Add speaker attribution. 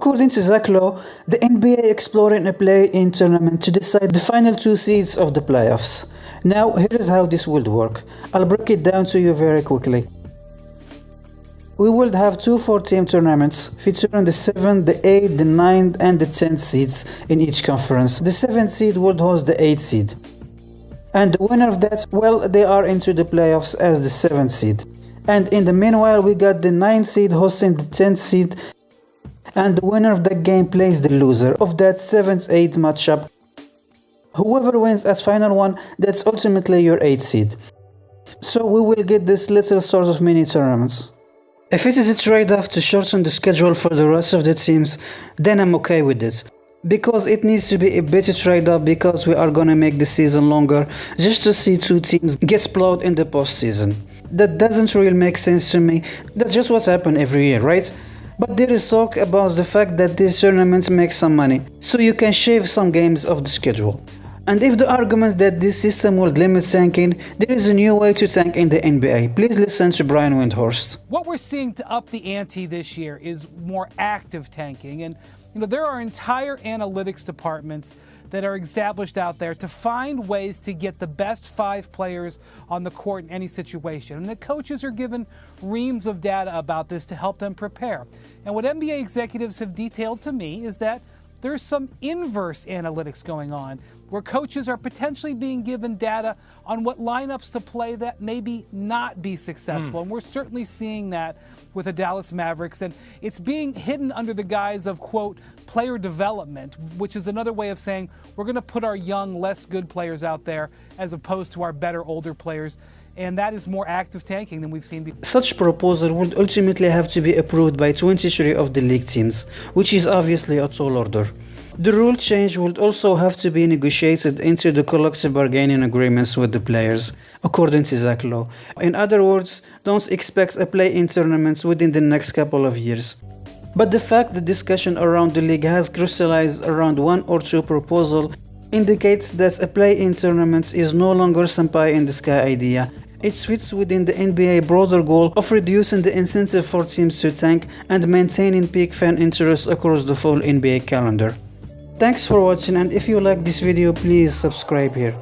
Speaker 1: According to Zach Lowe, the NBA exploring a play-in tournament to decide the final two seeds of the playoffs. Now, here is how this would work. I'll break it down to you very quickly. We would have two 4-team tournaments featuring the 7th, the 8th, the 9th and the 10th seeds in each conference. The 7th seed would host the 8th seed. And the winner of that, well, they are into the playoffs as the 7th seed. And in the meanwhile, we got the 9th seed hosting the 10th seed, and the winner of that game plays the loser of that 7th-8th matchup. Whoever wins at final one, that's ultimately your 8th seed. So we will get this little sort of mini tournaments. If it is a trade-off to shorten the schedule for the rest of the teams, then I'm okay with it. Because it needs to be a better trade-off, because we are gonna make the season longer just to see two teams get plowed in the postseason. That doesn't really make sense to me. That's just what's happened every year, right? But there is talk about the fact that these tournaments make some money, so you can shave some games off the schedule. And if the argument that this system will limit tanking, there is a new way to tank in the NBA. Please listen to Brian Windhorst.
Speaker 2: What we're seeing to up the ante this year is more active tanking. And there are entire analytics departments that are established out there to find ways to get the best 5 players on the court in any situation. And the coaches are given reams of data about this to help them prepare. And what NBA executives have detailed to me is that there's some inverse analytics going on, where coaches are potentially being given data on what lineups to play that maybe not be successful. And we're certainly seeing that with the Dallas Mavericks. And it's being hidden under the guise of, quote, player development, which is another way of saying we're going to put our young, less good players out there as opposed to our better, older players. And that is more active tanking than we've seen before.
Speaker 1: Such proposal would ultimately have to be approved by 23 of the league teams, which is obviously a tall order. The rule change would also have to be negotiated into the collective bargaining agreements with the players, according to Zach Lowe. In other words, don't expect a play-in tournament within the next couple of years. But the fact the discussion around the league has crystallized around 1 or 2 proposals indicates that a play-in tournament is no longer some pie-in-the-sky idea. It fits within the NBA broader goal of reducing the incentive for teams to tank and maintaining peak fan interest across the full NBA calendar. Thanks for watching, and if you like this video, please subscribe here.